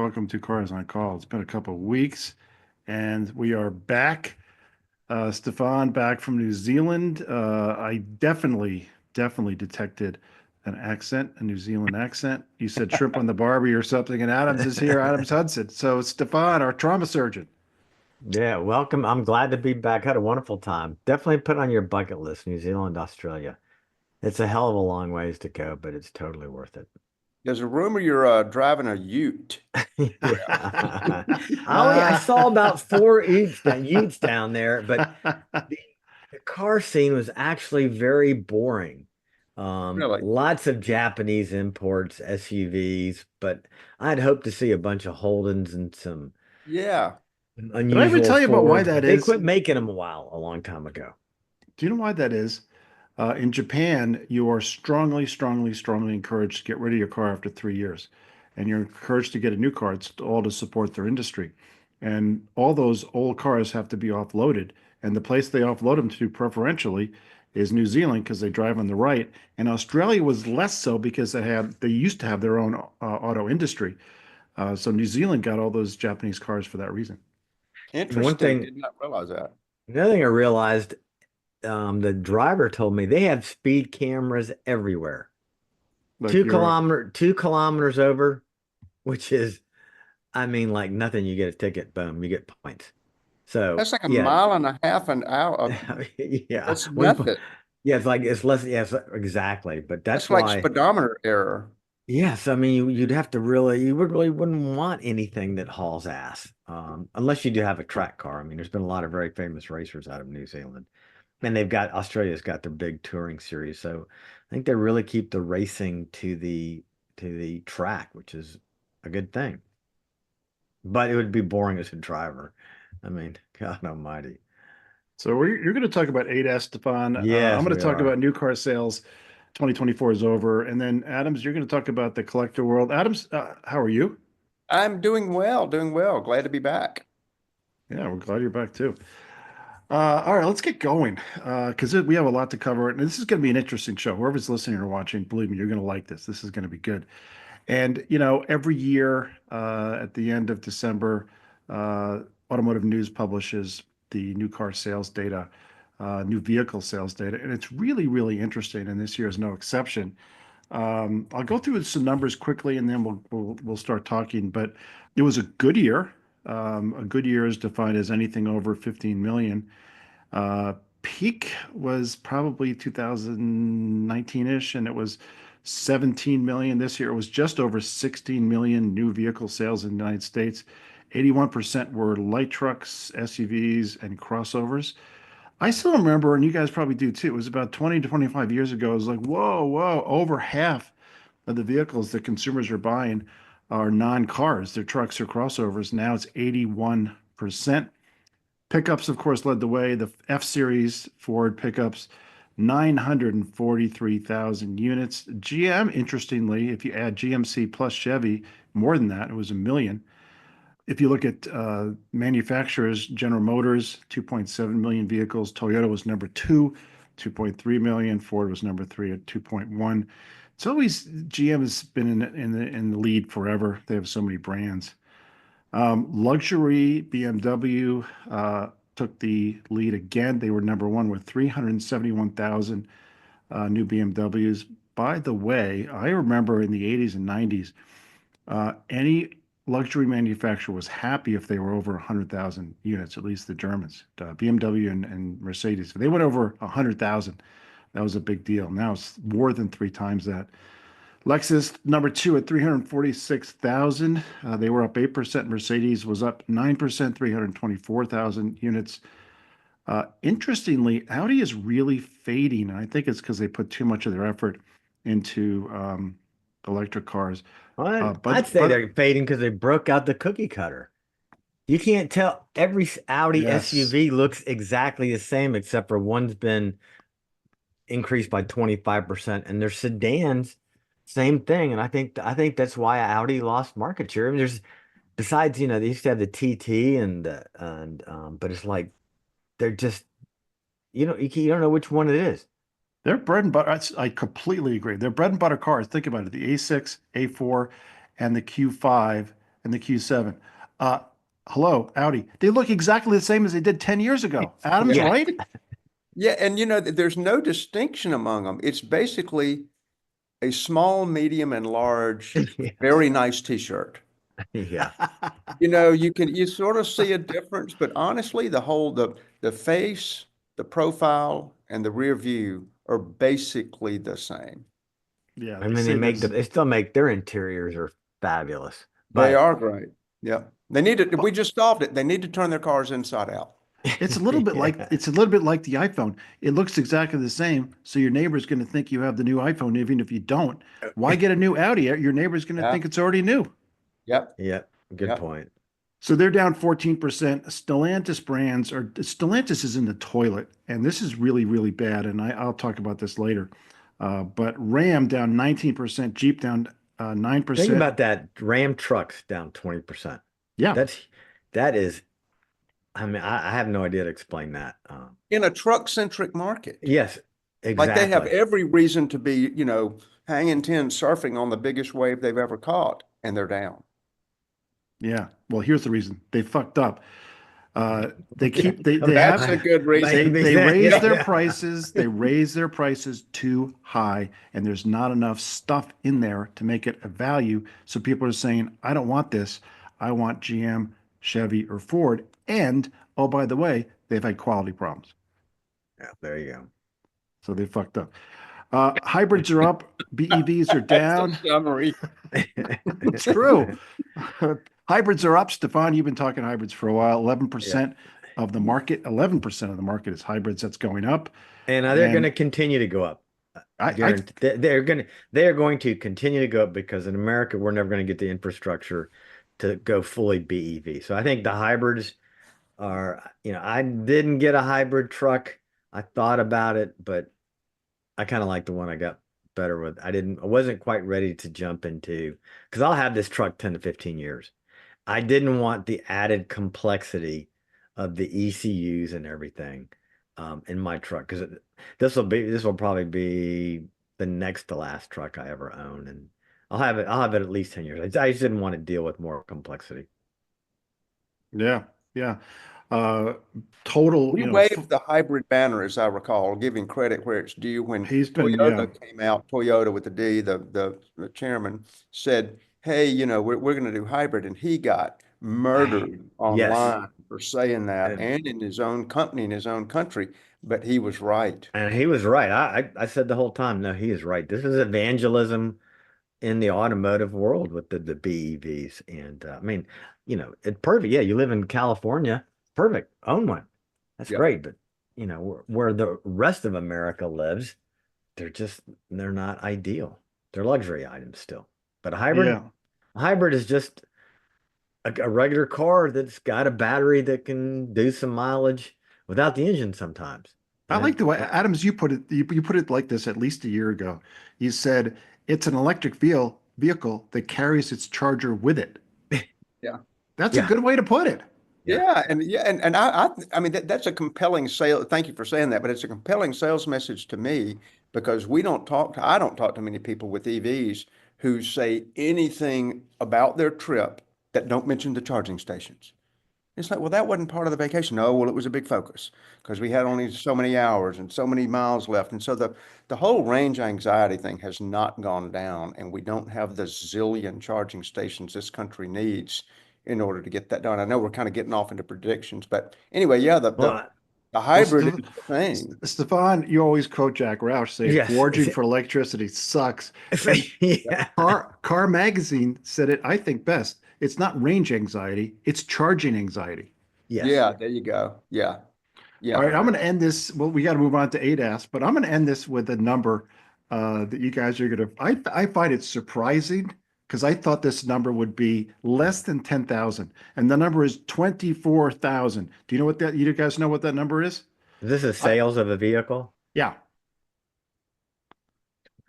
welcome to Cars on Call. It's been a couple of weeks, and we are back. Stefan back from New Zealand. I definitely detected an accent, a New Zealand accent. You said shrimp on the Barbie or something, and Adams is here, Adams Hudson. So Stefan, our trauma surgeon. Yeah, welcome. I'm glad to be back. Had a wonderful time. Definitely put on your bucket list, New Zealand, Australia. It's a hell of a long ways to go, but it's totally worth it. There's a rumor you're driving a Ute. Yeah. I saw about four utes down there, but the, the car scene was actually very boring. Really? Lots of Japanese imports, SUVs, but I'd hoped to see a bunch of Holdens and some Yeah. Did I ever unusual tell you about why Fords, that but they is? quit making them a long time ago. Do you know why that is? In Japan, you are strongly encouraged to get rid of your car after 3 years. And you're encouraged to get a new car. It's all to support their industry. And all those old cars have to be offloaded. And the place they offload them to preferentially is New Zealand because they drive on the right. And Australia was less so because they used to have their own auto industry. So New Zealand got all those Japanese cars for that reason. And one Interesting. thing, Did not realize that. another thing I realized, the driver told me they have speed cameras everywhere. Like you're 2 kilometers over, which is, I mean, like nothing. You get a ticket, boom, you get points. So That's like a yeah, mile and a half an hour. yeah, That's nothing. yeah, it's less, yes, exactly. But That's that's like why, speedometer error. yes, I mean, you'd have to you would really wouldn't want anything that hauls ass, unless you do have a track car. I mean, there's been a lot of very famous racers out of New Zealand. And Australia's got their big touring series. So I think they really keep the racing to the track, which is a good thing. But it would be boring as a driver. I mean, God almighty. So you're going to talk about ADAS, Stefan. I'm Yes, going to we talk are. about new car sales. 2024 is over. And then Adams, you're going to talk about the collector world. Adams, how are you? I'm doing well, doing well. Glad to be back. Yeah, we're glad you're back too. All right, let's get going because we have a lot to cover. And this is going to be an interesting show. Whoever's listening or watching, believe me, you're going to like this. This is going to be good. And, every year at the end of December, uh, Automotive News publishes the new car sales data, new vehicle sales data. And it's really interesting. And this year is no exception. I'll go through some numbers quickly and then we'll start talking. But it was a good year. A good year is defined as anything over 15 million. Peak was probably 2019-ish, and it was 17 million. This year it was just over 16 million new vehicle sales in the United States. 81% were light trucks, SUVs, and crossovers. I still remember, and you guys probably do too, it was about 20 to 25 years ago. It was like, whoa, over half of the vehicles that consumers are buying are non-cars. They're trucks or crossovers. Now it's 81%. Pickups, of course, led the way. The F Series Ford pickups, 943,000 units. GM, interestingly, if you add GMC plus Chevy, more than that, it was a million. If you look at manufacturers, General Motors, 2.7 million vehicles. Toyota was number two, 2.3 million. Ford was number three at 2.1. It's always GM has been in the lead forever. They have so many brands. Luxury BMW took the lead again. They were number one with 371,000 new BMWs. By the way, I remember in the 80s and 90s, any luxury manufacturer was happy if they were over 100,000 units, at least the Germans, BMW and Mercedes. If they went over 100,000, that was a big deal. Now it's more than three times that. Lexus number two at 346,000. They were up 8%. Mercedes was up 9%, 324,000 units. Interestingly, Audi is really fading, and I think it's because they put too much of their effort into electric cars. I'd say they're fading because they broke out the cookie cutter. You can't tell every Audi Yes, SUV looks exactly the same except for one's been increased by 25% and their sedans, same thing. And I think that's why Audi lost market share. I mean, there's besides, they used to have the TT but it's like they're just you don't know which one it is. they're bread and butter. I completely agree. They're bread and butter cars. Think about it. The A6, A4, and the Q5 and the Q7. Uh, hello, Audi. They look exactly the same as they did 10 years ago. Adam's Yeah. right. Yeah, and there's no distinction among them. It's basically a small, medium, and large, Yes. very nice t-shirt. Yeah. You sort of see a difference, but honestly, the face, the profile, and the rear view are basically the same. Yeah, I they mean, say they still make their interiors are fabulous, They but are great. Yeah. We just solved it. They need to turn their cars inside out. it's a little bit like Yeah. it's a little bit like the iPhone. It looks exactly the same, so your neighbor's going to think you have the new iPhone, even if you don't. Why get a new Audi? Your neighbor's going to Yeah. think it's already new. Yep. Yep. Good Yep. point. So they're down 14%. Stellantis is in the toilet, and this is really, really bad. And I'll talk about this later. But Ram down 19%, Jeep down Think 9%. about that. Ram trucks down 20%. Yeah, That is, I mean, I have no idea to explain that. In a truck-centric market. Yes, Like they have exactly. every reason to be, hanging ten, surfing on the biggest wave they've ever caught, and they're down. yeah. Well, here's the reason they fucked up. They keep they That's have a good reason. Maybe they that- raise their yeah. prices. They raise their prices too high, and there's not enough stuff in there to make it a value. So people are saying, "I don't want this. I want GM, Chevy, or Ford." And oh, by the way, they've had quality problems, Yeah, there you so they fucked up. Hybrids are up. BEVs are That's down. a summary. go. It's true. Hybrids are up. Stefan, you've been talking hybrids for a while. 11% of the market, 11% of the market is hybrids. That's going up. And they're going to continue to go up. I They're going to continue to go up because in America we're never going to get the infrastructure to go fully BEV. So I think the hybrids are, I didn't get a hybrid truck. I thought about it, but I kind of like the one I got better with. I wasn't quite ready to jump into because I'll have this truck 10 to 15 years. I didn't want the added complexity of the ECUs and everything in my truck because this will probably be the next to last truck I ever own, and I'll have it at least 10 years. I just didn't want to deal with more complexity. yeah, yeah. Uh, total, We waved the hybrid banner, as I recall, giving credit where it's due when he's been, Toyota came out, Toyota with the D, the chairman said, hey, we're going to do hybrid. And he got murdered Yes. online for saying that And, and in his own company, in his own country. But he was right. and he was right. I said the whole time, no, he is right. This is evangelism in the automotive world with the BEVs. And I mean, it's perfect. Yeah, you live in California, perfect. Own one. That's Yep. great. But where the rest of America lives, they're not ideal. They're luxury items still. But yeah. a hybrid is just a regular car that's got a battery that can do some mileage without the engine sometimes. I like the way Adams, you put it. You put it like this at least a year ago. You said it's an electric vehicle that carries its charger with it. Yeah. That's a Yeah. good way to put it. Yeah, and I mean that's a compelling sale. Thank you for saying that, but it's a compelling sales message to me because I don't talk to many people with EVs who say anything about their trip that don't mention the charging stations. It's like, well, that wasn't part of the vacation. No, well, it was a big focus because we had only so many hours and so many miles left. And so the whole range anxiety thing has not gone down, and we don't have the zillion charging stations this country needs in order to get that done. I know we're kind of getting off into predictions, but anyway, yeah, the Well, hybrid Well, is the thing. Stefan, you always quote Jack Roush saying yes. forging for electricity sucks. Yeah. Car Magazine said it, I think, best. It's not range anxiety, it's charging anxiety. Yes. Yeah, there you go. Yeah. Yeah. All right, I'm going to end this. Well, we got to move on to ADAS, but I'm going to end this with a number that you guys are going to. I find it surprising because I thought this number would be less than 10,000, and the number is 24,000. Do you know what that? You guys know what that number is? This is sales of a vehicle. Yeah,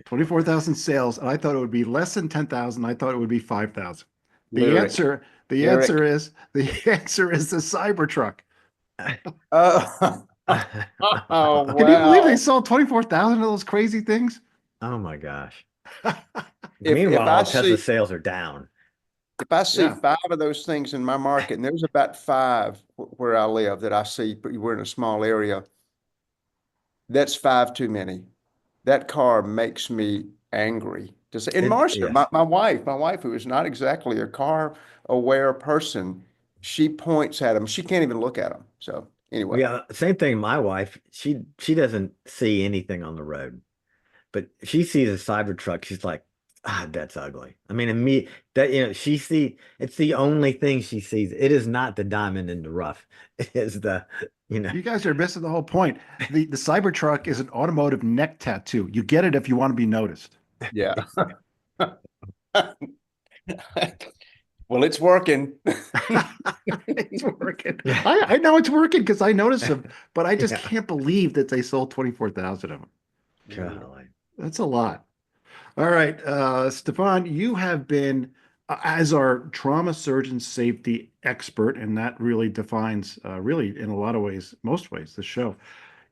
24,000 sales, and I thought it would be less than 10,000. I thought it would be 5,000. The Lyric. answer, the Lyric. answer is the answer is the Cybertruck. Oh, Oh, Can you believe they wow. sold 24,000 of those crazy things? my gosh. If Meanwhile, I Tesla see sales are down. If I see Yeah. 5 of those things in my market, and there's about 5 where I live that I see, we're in a small area, that's 5 too many. That car makes me angry. And Marcia, Yes. my wife, who is not exactly a car aware person, she points at them. She can't even look at them. So anyway, Yeah, same thing. My wife, she doesn't see anything on the road, but if she sees a Cybertruck, she's like, ah, that's ugly. I mean, me that it's the only thing she sees. It is not the diamond in the rough. It is the, you know, You guys are missing the whole point. The Cybertruck is an automotive neck tattoo. You get it if you want to be noticed. yeah. Well, it's working. It's working. yeah, I know it's working because I noticed them, but I just yeah. can't believe that they sold 24,000 of them. Golly. That's a lot. All right, Stefan, you have been, as our trauma surgeon safety expert, and that really defines, really in a lot of ways, most ways, the show.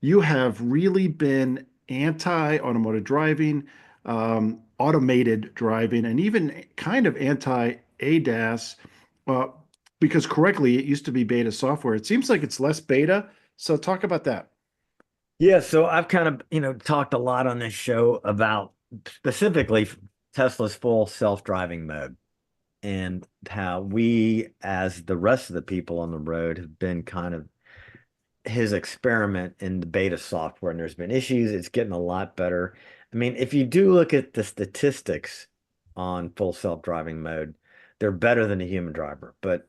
You have really been anti-automotive driving, automated driving, and even kind of anti-ADAS, uh, because correctly, it used to be beta software. It seems like it's less beta. So talk about that. Yeah, so I've kind of, talked a lot on this show about specifically Tesla's full self-driving mode and how we, as the rest of the people on the road, have been kind of his experiment in the beta software, and there's been issues. It's getting a lot better. I mean, if you do look at the statistics on full self-driving mode, they're better than a human driver. But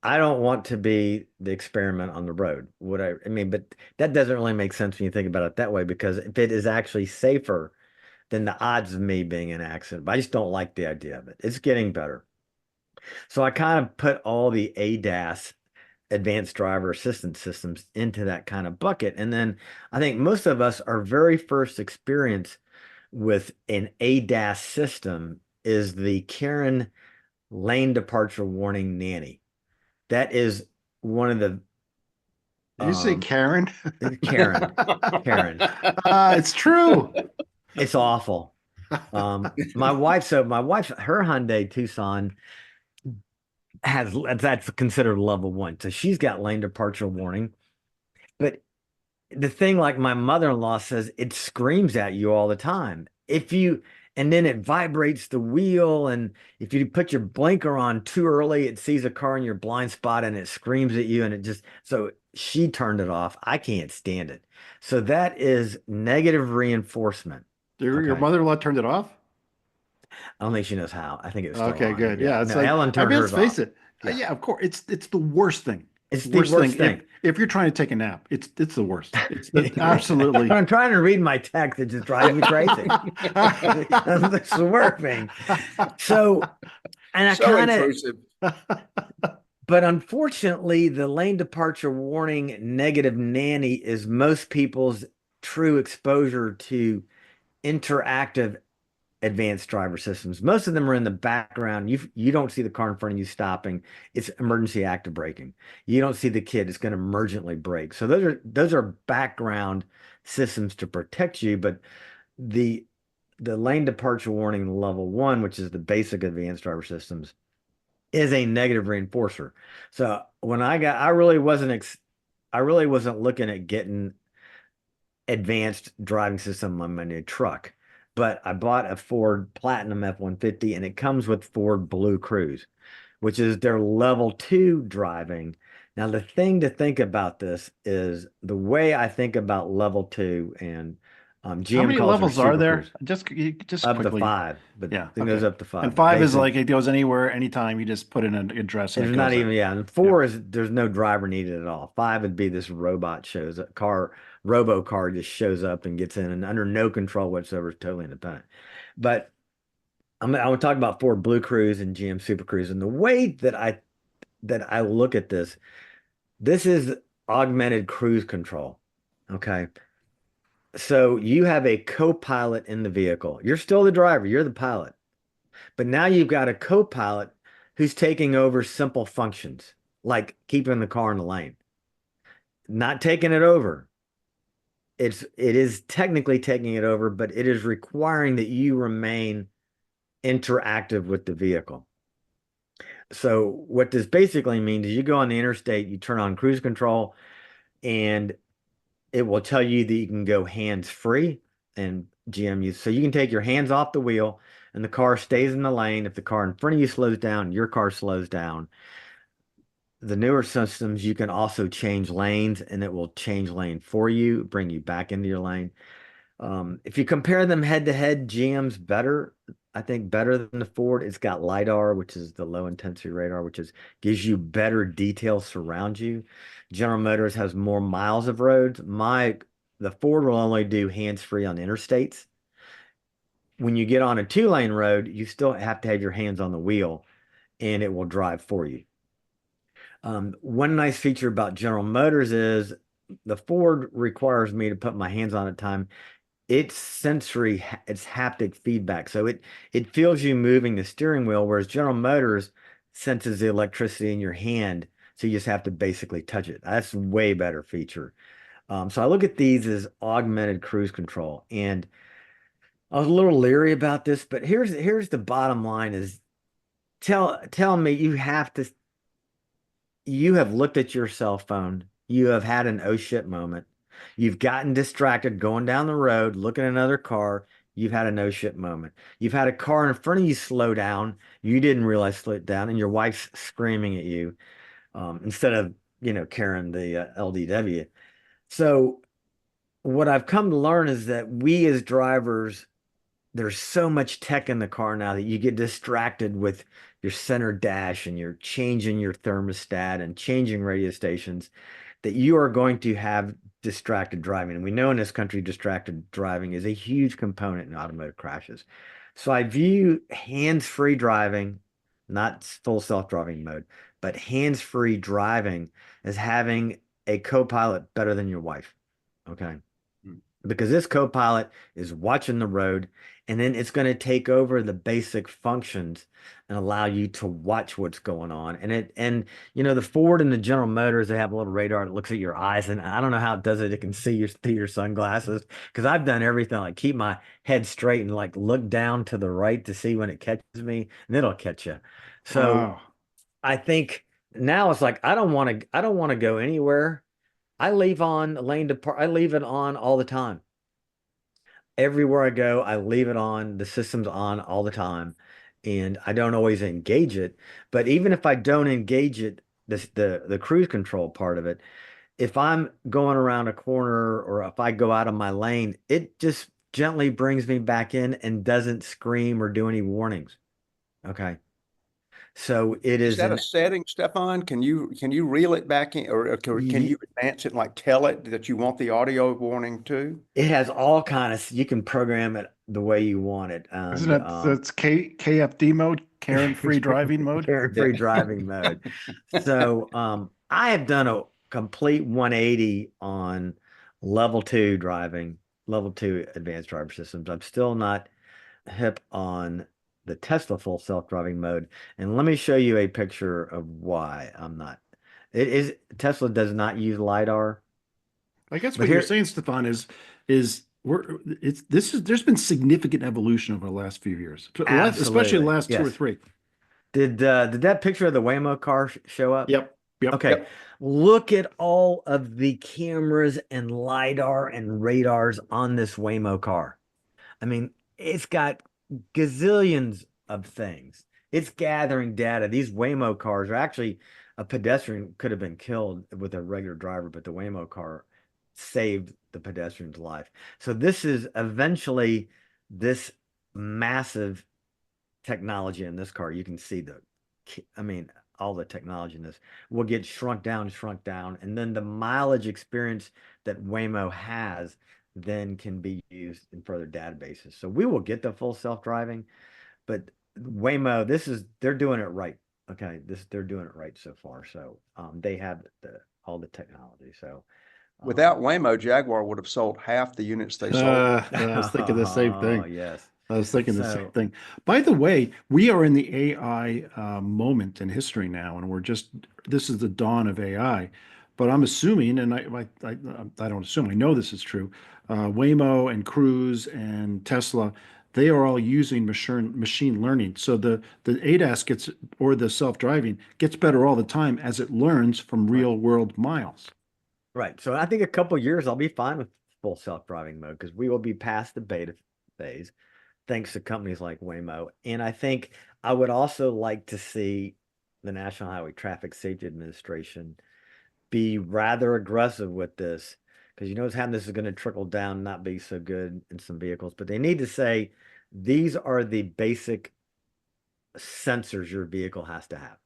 I don't want to be the experiment on the road. I mean, but that doesn't really make sense when you think about it that way, because if it is actually safer, then the odds of me being in an accident, but I just don't like the idea of it. It's getting better. So I kind of put all the ADAS, advanced driver assistance systems, into that kind of bucket. And then I think most of us, our very first experience with an ADAS system is the Karen lane departure warning nanny. That is one of the Did you say um Karen? Karen. Karen. It's true. It's awful. My wife's her Hyundai Tucson that's considered level 1. So she's got lane departure warning. But the thing, like my mother-in-law says, it screams at you all the time. And then it vibrates the wheel, and if you put your blinker on too early, it sees a car in your blind spot and it screams at you, and so she turned it off. I can't stand it. So that is negative reinforcement. Your Okay. mother-in-law turned it off? I don't think she knows how. I think it was still Okay, on. good. Yeah. Yeah, it's No, like, Ellen I turned mean, let's hers face off. it. Yeah. Yeah, of course. It's the worst thing. It's the worst thing. If you're trying to take a nap, it's the worst. It's absolutely. I'm trying to read my text. It just drives me crazy. That's the worst thing. So, and I So kind of, intrusive. but unfortunately, the lane departure warning negative nanny is most people's true exposure to interactive advanced driver systems. Most of them are in the background. You don't see the car in front of you stopping. It's emergency active braking. You don't see the kid. It's going to emergently brake. So those are background systems to protect you. But the lane departure warning level 1, which is the basic advanced driver systems, is a negative reinforcer. So when I really wasn't looking at getting advanced driving system on my new truck. But I bought a Ford Platinum F-150, and it comes with Ford Blue Cruise, which is their level 2 driving. Now, the thing to think about this is the way I think about level 2, and How GM many calls it levels are Super there? Cruise, Just up to quickly. 5, but Yeah, it goes okay. up to 5. And 5 is Basic. like it goes anywhere, anytime. You just put in an address and There's it not goes even, there. yeah. And 4 is there's no driver needed at all. 5 would be this robot shows up, robo car just shows up and gets in and under no control whatsoever, is totally independent. But I want to talk about Ford Blue Cruise and GM Super Cruise, and the way that I look at this is augmented cruise control. Okay. So you have a co-pilot in the vehicle. You're still the driver, you're the pilot. But now you've got a co-pilot who's taking over simple functions, like keeping the car in the lane, not taking it over. It is technically taking it over, but it is requiring that you remain interactive with the vehicle. So what this basically means is you go on the interstate, you turn on cruise control, and it will tell you that you can go hands-free and GM so you can take your hands off the wheel and the car stays in the lane. If the car in front of you slows down, your car slows down. The newer systems, you can also change lanes and it will change lane for you, bring you back into your lane. If you compare them head to head, GM's better, I think better than the Ford. It's got LiDAR, which is the low intensity radar, which is gives you better details surround you. General Motors has more miles of roads. The Ford will only do hands-free on interstates. When you get on a two-lane road, you still have to have your hands on the wheel and it will drive for you. One nice feature about General Motors is the Ford requires me to put my hands on it time. It's sensory, it's haptic feedback. So it feels you moving the steering wheel, whereas General Motors senses the electricity in your hand. So you just have to basically touch it. That's a way better feature. So I look at these as augmented cruise control. And I was a little leery about this, but here's the bottom line is tell me you have looked at your cell phone, you have had an oh shit moment, you've gotten distracted going down the road, looking at another car, you've had a no shit moment. You've had a car in front of you slow down, you didn't realize slow it down, and your wife's screaming at you instead of, carrying the LDW. So what I've come to learn is that we as drivers, there's so much tech in the car now that you get distracted with your center dash and you're changing your thermostat and changing radio stations that you are going to have distracted driving. And we know in this country, distracted driving is a huge component in automotive crashes. So I view hands-free driving, not full self-driving mode, but hands-free driving as having a co-pilot better than your wife. Okay. Because this co-pilot is watching the road and then it's going to take over the basic functions and allow you to watch what's going on. And the Ford and the General Motors, they have a little radar that looks at your eyes, and I don't know how it does it. It can see through your sunglasses because I've done everything like keep my head straight and like look down to the right to see when it catches me, and it'll catch you. So Wow. I think now it's like I don't want to go anywhere. I leave on lane depart. I leave it on all the time. Everywhere I go, I leave it on. The system's on all the time, and I don't always engage it. But even if I don't engage it, the cruise control part of it, if I'm going around a corner or if I go out of my lane, it just gently brings me back in and doesn't scream or do any warnings. Okay. So it Is is that a an setting, Stefan? Can you reel it back in, or can you advance it and like tell it that you want the audio warning too? it has all kind of you can program it the way you want it. Isn't And it that's KFD mode, Karen free driving mode? carefree driving mode. So I have done a complete 180 on level two driving, level two advanced driver systems. I'm still not hip on the Tesla full self-driving mode. And let me show you a picture of why I'm not. It is Tesla does not use LiDAR, I guess but what you're here saying, Stefan, is there's been significant evolution over the last few years, especially the absolutely. last two or Yes. three. Did that picture of the Waymo car show up? Yep. Yep. Okay. Yep. Look at all of the cameras and LiDAR and radars on this Waymo car. I mean, it's got gazillions of things. It's gathering data. These Waymo cars are actually a pedestrian could have been killed with a regular driver, but the Waymo car saved the pedestrian's life. So this is eventually this massive technology in this car. You can see I mean, all the technology in this will get shrunk down, and then the mileage experience that Waymo has then can be used in further databases. So we will get the full self-driving, but Waymo, they're doing it right. Okay, they're doing it right so far. So they have all the technology. So Without um, Waymo, Jaguar would have sold half the units they sold. I was thinking the same oh thing. yes. I was thinking the same So thing. By the way, we are in the AI moment in history now, and this is the dawn of AI. But I'm assuming, and I don't assume, I know this is true. Waymo and Cruise and Tesla, they are all using machine learning. So the ADAS gets, or the self-driving gets better all the time as it learns from Right. real world miles. Right. So I think a couple years I'll be fine with full self-driving mode because we will be past the beta phase, thanks to companies like Waymo. And I think I would also like to see the National Highway Traffic Safety Administration be rather aggressive with this because you know what's happening. This is going to trickle down, not be so good in some vehicles, but they need to say these are the basic sensors your vehicle has to have.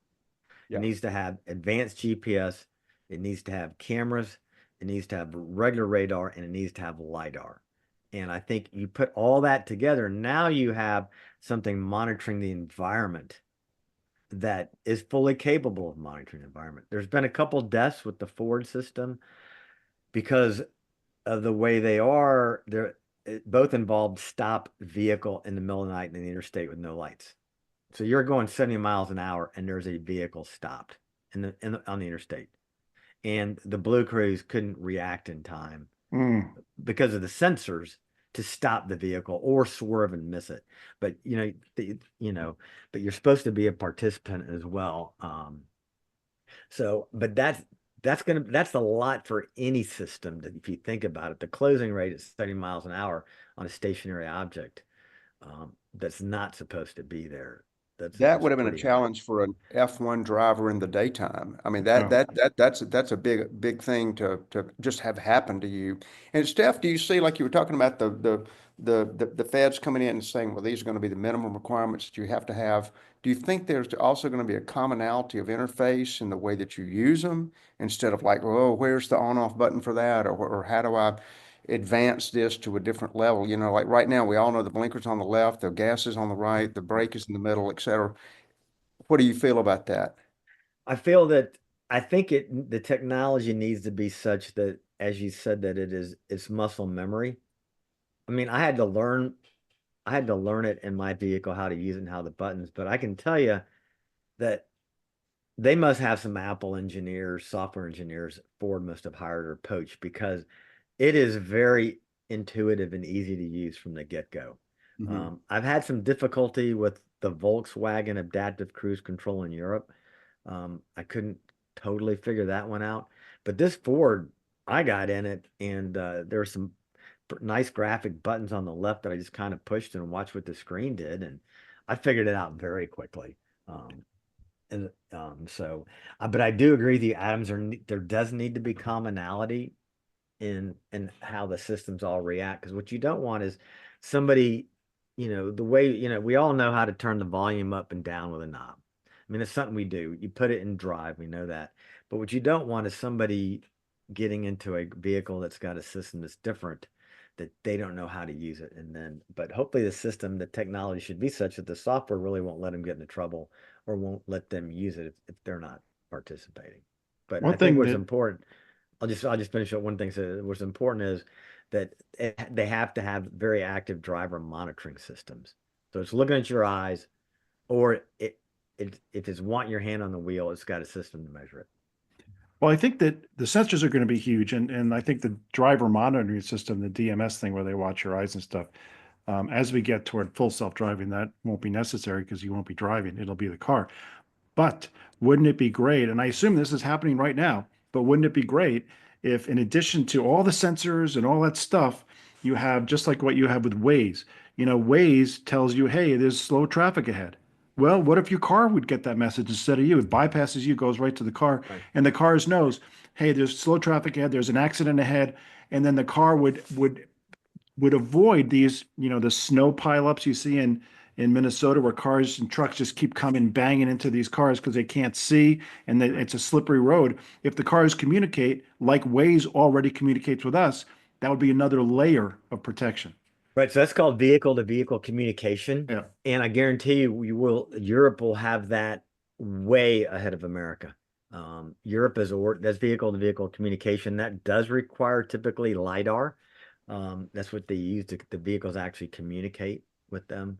It Yeah. needs to have advanced GPS. It needs to have cameras. It needs to have regular radar, and it needs to have LiDAR. And I think you put all that together, now you have something monitoring the environment that is fully capable of monitoring the environment. There's been a couple deaths with the Ford system because of the way they are. They're both involved stop vehicle in the middle of the night in the interstate with no lights. So you're going 70 miles an hour and there's a vehicle stopped on the interstate. And the blue crews couldn't react in time Mm. because of the sensors to stop the vehicle or swerve and miss it. But but you're supposed to be a participant as well. But that's a lot for any system that if you think about it, the closing rate is 30 miles an hour on a stationary object. That's not supposed to be there. That would That's have been a pretty high. challenge for an F1 driver in the daytime. I mean, Yeah. that's a big thing to just have happen to you. And Steph, do you see, like you were talking about the feds coming in and saying, well, these are going to be the minimum requirements that you have to have. Do you think there's also going to be a commonality of interface in the way that you use them instead of like, oh, where's the on-off button for that, or how do I advance this to a different level? You know, like right now, we all know the blinker's on the left, the gas is on the right, the brake is in the middle, et cetera. What do you feel about that? I feel that I think the technology needs to be such that, as you said, that it's muscle memory. I mean, I had to learn it in my vehicle how to use it and how the buttons, but I can tell you that they must have some Apple engineers, software engineers, Ford must have hired or poached because it is very intuitive and easy to use from the get-go. Mhm. I've had some difficulty with the Volkswagen adaptive cruise control in Europe. I couldn't totally figure that one out, but this Ford, I got in it, and there were some nice graphic buttons on the left that I just kind of pushed and watched what the screen did, and I figured it out very quickly. Um, and but I do agree with you, Adams. There does need to be commonality in how the systems all react, because what you don't want is somebody, the way, we all know how to turn the volume up and down with a knob. I mean, it's something we do. You put it in drive, we know that. But what you don't want is somebody getting into a vehicle that's got a system that's different, that they don't know how to use it. But hopefully the technology should be such that the software really won't let them get into trouble or won't let them use it if they're not participating. But I One think thing what's that important, I'll just finish up one thing. So what's important is that they have to have very active driver monitoring systems. So it's looking at your eyes, or if it's want your hand on the wheel, it's got a system to measure it. Well, I think that the sensors are going to be huge, and I think the driver monitoring system, the DMS thing, where they watch your eyes and stuff. As we get toward full self-driving, that won't be necessary because you won't be driving; it'll be the car. But wouldn't it be great? And I assume this is happening right now, but wouldn't it be great if, in addition to all the sensors and all that stuff, you have just like what you have with Waze? You know, Waze tells you, hey, there's slow traffic ahead. Well, what if your car would get that message instead of you? It bypasses you, goes right to the car, Right. and the cars knows, hey, there's slow traffic ahead, there's an accident ahead, and then the car would avoid these, the snow pileups you see in Minnesota where cars and trucks just keep coming banging into these cars because they can't see and it's a slippery road. If the cars communicate like Waze already communicates with us, that would be another layer of protection. Right. So that's called vehicle to vehicle communication. Yeah. And I guarantee you, Europe will have that way ahead of America. Europe that's vehicle to vehicle communication. That does require typically LiDAR. That's what they use the vehicles actually communicate with them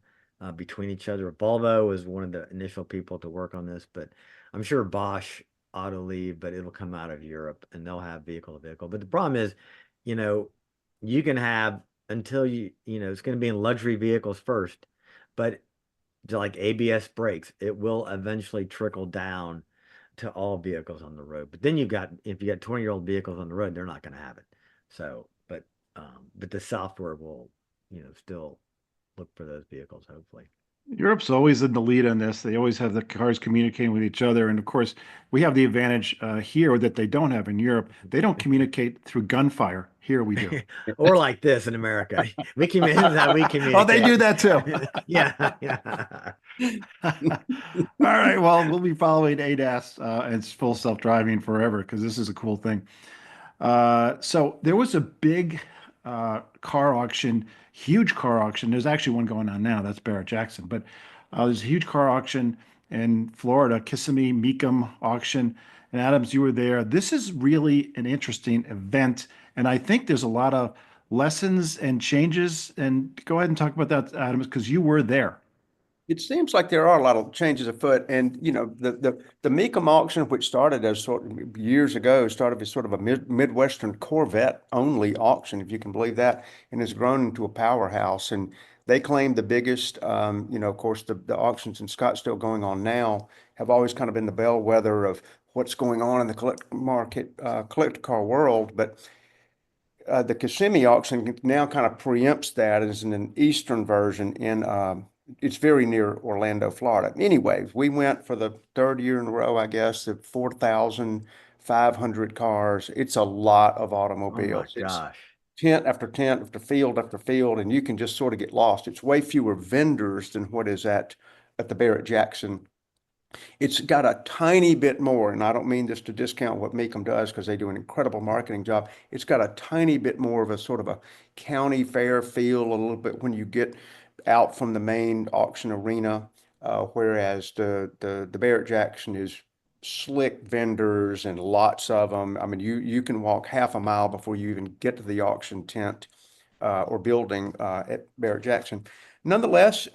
between each other. Volvo is one of the initial people to work on this, but I'm sure Bosch auto leave, but it'll come out of Europe and they'll have vehicle to vehicle. But the problem is, you know, you can have until it's going to be in luxury vehicles first, but like ABS brakes, it will eventually trickle down to all vehicles on the road. But then if you got 20-year-old vehicles on the road, they're not going to have it. So, but the software will, still look for those vehicles, hopefully. Europe's always in the lead on this. They always have the cars communicating with each other. And of course, we have the advantage here that they don't have in Europe. They don't communicate through gunfire. Here we do. Or like this in America. This is how we Oh, they do communicate. that too. Yeah, yeah. All right. Well, we'll be following ADAS and it's full self-driving forever because this is a cool thing. So there was a big car auction, huge car auction. There's actually one going on now. That's Barrett Jackson. But there's a huge car auction in Florida, Kissimmee Meekum auction. And Adams, you were there. This is really an interesting event. And I think there's a lot of lessons and changes. And go ahead and talk about that, Adams, because you were there. It seems like there are a lot of changes afoot, and the Mecum auction, which started as sort of years ago, started as sort of a Midwestern Corvette only auction, if you can believe that, and has grown into a powerhouse. And they claim the biggest, of course, the auctions in Scottsdale going on now have always kind of been the bellwether of what's going on in the collector car world, but the Kissimmee auction now kind of preempts that as an eastern version it's very near Orlando, Florida. Anyways, we went for the third year in a row, I guess, at 4,500 cars. It's a lot of Oh my automobiles. It's gosh. tent after tent after field, and you can just sort of get lost. It's way fewer vendors than what is at the Barrett Jackson. It's got a tiny bit more, and I don't mean this to discount what Mecum does because they do an incredible marketing job. It's got a tiny bit more of a sort of a county fair feel a little bit when you get out from the main auction arena, whereas the Barrett Jackson is slick vendors and lots of them. I mean, you can walk half a mile before you even get to the auction tent or building at Barrett Jackson. Nonetheless,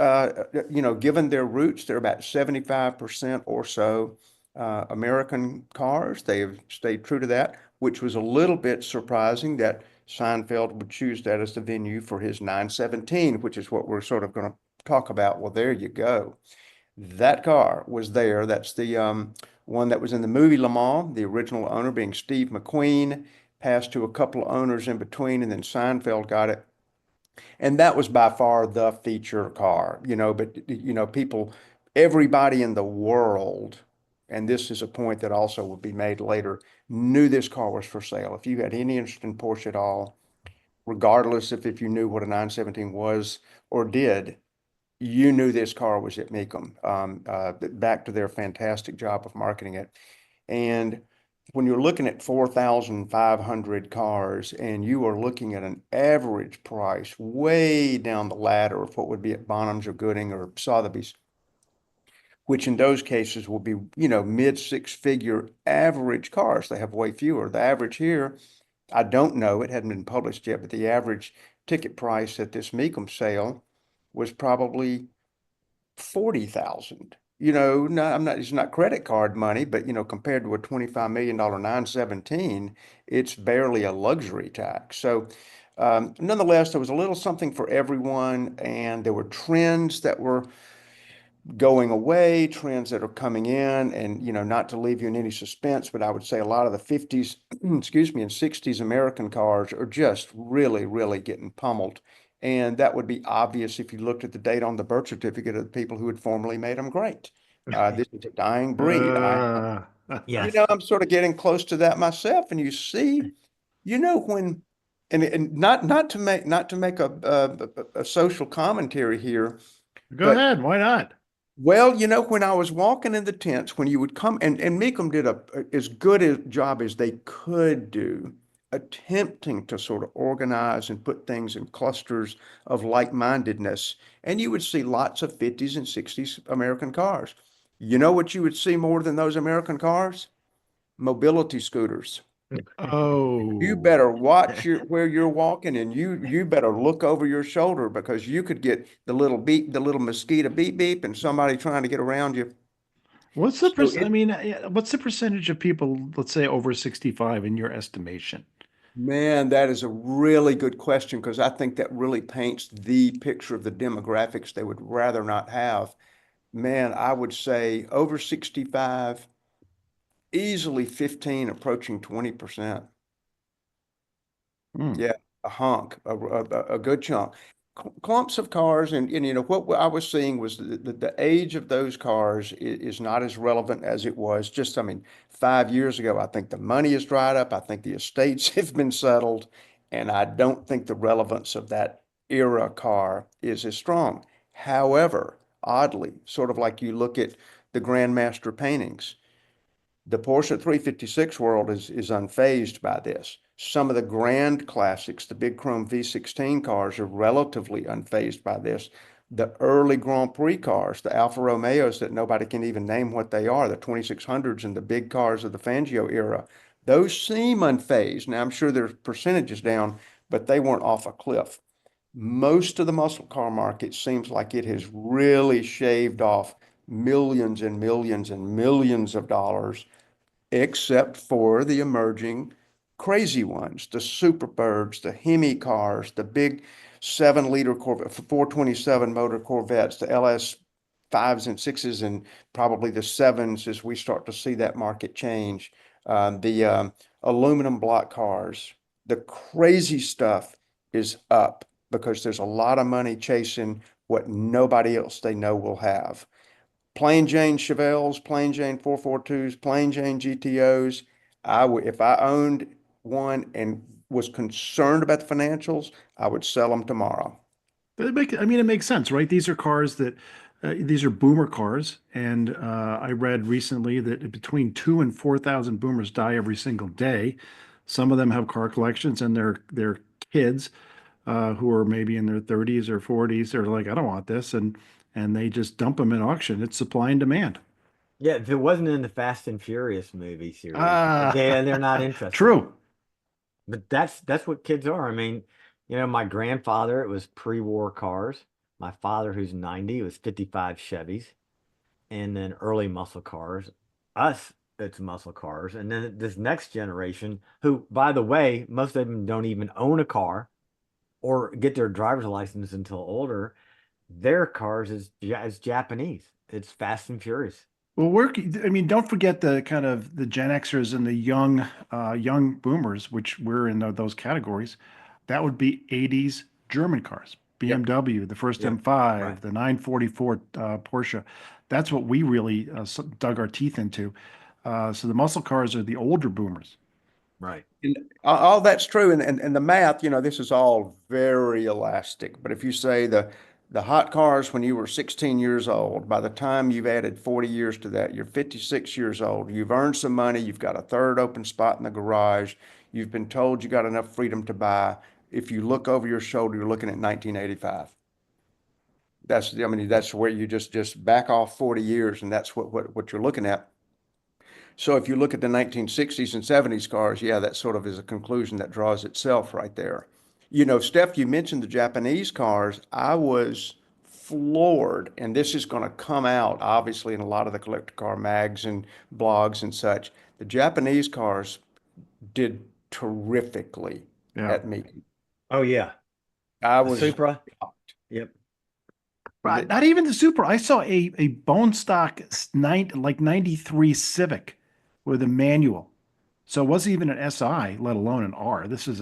given their roots, they're about 75% or so American cars. They have stayed true to that, which was a little bit surprising that Seinfeld would choose that as the venue for his 917, which is what we're sort of going to talk about. Well, there you go. That car was there. That's the one that was in the movie Le Mans, the original owner being Steve McQueen, passed to a couple of owners in between, and then Seinfeld got it. And that was by far the feature car, but people, everybody in the world, and this is a point that also would be made later, knew this car was for sale. If you had any interest in Porsche at all, regardless if you knew what a 917 was or did, you knew this car was at Mecum, back to their fantastic job of marketing it. And when you're looking at 4,500 cars and you are looking at an average price way down the ladder of what would be at Bonhams or Gooding or Sotheby's, which in those cases will be, mid six-figure average cars. They have way fewer. The average here, I don't know, it hadn't been published yet, but the average ticket price at this Mecum sale was probably 40,000. No, it's not credit card money, but compared to a $25 million 917, it's barely a luxury tax. So nonetheless, there was a little something for everyone, and there were trends that were going away, trends that are coming in, and not to leave you in any suspense, but I would say a lot of the 50s, excuse me, and 60s American cars are just really, really getting pummeled. And that would be obvious if you looked at the date on the birth certificate of the people who had formerly made them great. This is a dying breed. Uh, Yes. I'm sort of getting close to that myself, and you see, when, and not to make a social commentary here, Go but ahead. Why not? well, when I was walking in the tents, when you would come, and Mecum did as good a job as they could do, attempting to sort of organize and put things in clusters of like-mindedness. And you would see lots of 50s and 60s American cars. You know what you would see more than those American cars? Mobility scooters. You Oh, better watch where you're walking, and you better look over your shoulder because you could get the little beep, the little mosquito beep beep, and somebody trying to get around you. what's the So percent? I mean, what's the percentage of people, let's say over 65 in your estimation? Man, that is a really good question because I think that really paints the picture of the demographics they would rather not have. Man, I would say over 65, easily 15, approaching 20%. Hmm. Yeah, a hunk, a good chunk. Clumps of cars, and you know what I was seeing was the age of those cars is not as relevant as it was just, I mean, 5 years ago. I think the money is dried up. I think the estates have been settled, and I don't think the relevance of that era car is as strong. However, oddly, sort of like you look at the Grandmaster paintings. The Porsche 356 world is unfazed by this. Some of the grand classics, the big chrome V16 cars, are relatively unfazed by this. The early Grand Prix cars, the Alfa Romeos that nobody can even name what they are, the 2600s and the big cars of the Fangio era, those seem unfazed. Now, I'm sure there's percentages down, but they weren't off a cliff. Most of the muscle car market seems like it has really shaved off millions and millions and millions of dollars, except for the emerging crazy ones, the Superbirds, the Hemi cars, the big 7-liter Corvette, 427 motor Corvettes, the LS fives and sixes, and probably the sevens as we start to see that market change. The aluminum block cars, the crazy stuff is up because there's a lot of money chasing what nobody else they know will have. Plain Jane Chevelles, plain Jane 442s, plain Jane GTOs. If I owned one and was concerned about the financials, I would sell them tomorrow. But I mean, it makes sense, right? These are cars that, these are boomer cars, and I read recently that between 2 and 4 thousand boomers die every single day. Some of them have car collections, and their kids, who are maybe in their 30s or 40s, are like, I don't want this, and they just dump them in auction. It's supply and demand. Yeah, if it wasn't in the Fast and Furious movie series, Ah, they're not interested. true. But that's what kids are. I mean, my grandfather, it was pre-war cars. My father, who's 90, it was 55 Chevys, and then early muscle cars. Us, it's muscle cars. And then this next generation, who, by the way, most of them don't even own a car or get their driver's license until older. Their cars is Japanese. It's Fast and Furious. Well, I mean, don't forget the kind of the Gen Xers and the young boomers, which we're in those categories. That would be 80s German cars, Yep, BMW, the first Yep. Right. M5, the 944 Porsche. That's what we really dug our teeth into. So the muscle cars are the older boomers. Right. and all that's true. And the math, this is all very elastic. But if you say the hot cars when you were 16 years old, by the time you've added 40 years to that, you're 56 years old. You've earned some money. You've got a third open spot in the garage. You've been told you got enough freedom to buy. If you look over your shoulder, you're looking at 1985. I mean, that's where you just back off 40 years, and that's what you're looking at. So if you look at the 1960s and 70s cars, yeah, that sort of is a conclusion that draws itself right there. Steph, you mentioned the Japanese cars. I was floored, and this is going to come out obviously in a lot of the collector car mags and blogs and such. The Japanese cars did terrifically Yeah. at me. Oh yeah. I The was Supra. Yep. Right, not even the Super. I saw a bone stock 93 Civic with a manual. So it wasn't even an SI, let alone an R. This is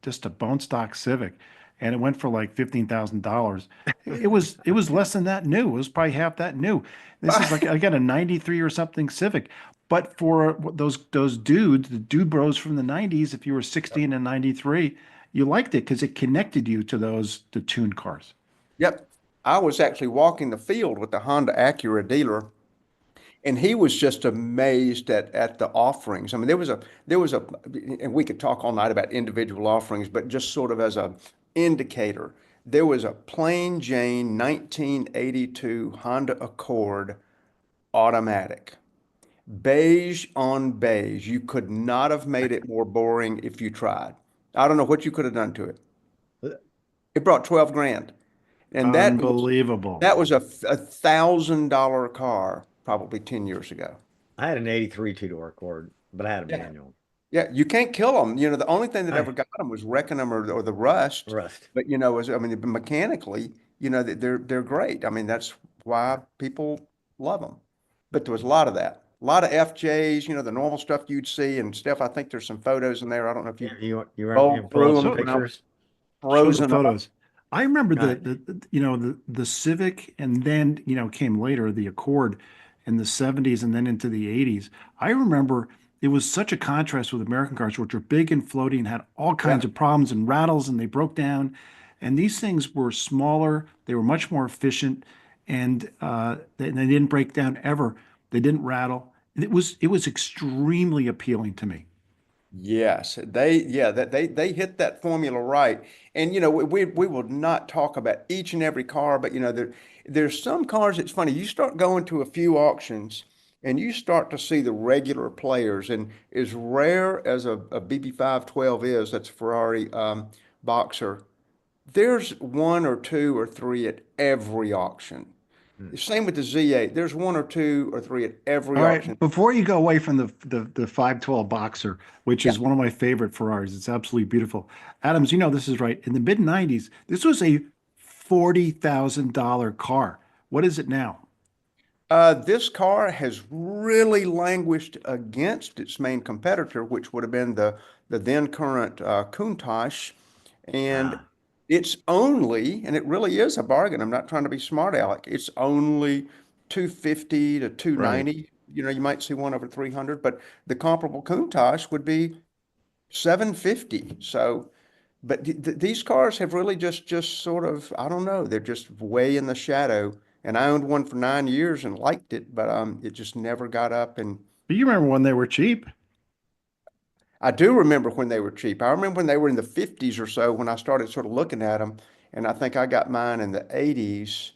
just a bone stock Civic, and it went for like $15,000. It was less than that new. It was probably half that new. This is like, again, a 93 or something Civic. But for those dudes, the dude bros from the 90s, if you were 16 and 93, you liked it because it connected you to the tuned cars. Yep. I was actually walking the field with the Honda Acura dealer, and he was just amazed at the offerings. I mean, there was a, and we could talk all night about individual offerings, but just sort of as a indicator, there was a plain Jane 1982 Honda Accord automatic, beige on beige. You could not have made it more boring if you tried. I don't know what you could have done to it. It brought 12 grand. And Unbelievable. that was a $1,000 car probably 10 years ago. I had an 83 two-door Accord, but I had a Yeah. manual. Yeah, you can't kill them. You know, the only thing that ever Right. got them was wrecking them or the rust. Rust. But you know, I mean, mechanically, you know, they're great. I mean, that's why people love them. But there was a lot of that, a lot of FJs. You know, the normal stuff you'd see. And Steph, I think there's some photos in there. I don't know if Yeah, you you rolled pull up through some them So when I pictures. was show the frozen up. photos. I remember Right. you know, the Civic, and then, you know, came later the Accord in the 70s and then into the 80s. I remember it was such a contrast with American cars, which are big and floaty and had all Yeah. kinds of problems and rattles and they broke down. And these things were smaller, they were much more efficient, and they didn't break down ever. They didn't rattle. It was extremely appealing to me. Yes, that they hit that formula right. And you know, we will not talk about each and every car, but you know, there's some cars. It's funny. You start going to a few auctions, and you start to see the regular players. And as rare as a BB512 is, that's a Ferrari Boxer. There's one or two or three at every auction. Hmm. Same with the Z8. There's one or two or three at every All auction. right, before you go away from the 512 Boxer, which Yeah. is one of my favorite Ferraris, it's absolutely beautiful. Adams, you know this is right. In the mid 90s, this was a $40,000 car. What is it now? This car has really languished against its main competitor, which would have been the then current Countach, and Ah, it's only, and it really is a bargain. I'm not trying to be smart, Alec. It's only 250 to Right. 290. You know, you might see one over 300, but the comparable Countach would be 750. So, but these cars have really just sort of, I don't know, they're just way in the shadow. And I owned one for 9 years and liked it, but it just never got up. And But you remember when they were cheap? I do remember when they were cheap. I remember when they were in the 50s or so when I started sort of looking at them. And I think I got mine in the 80s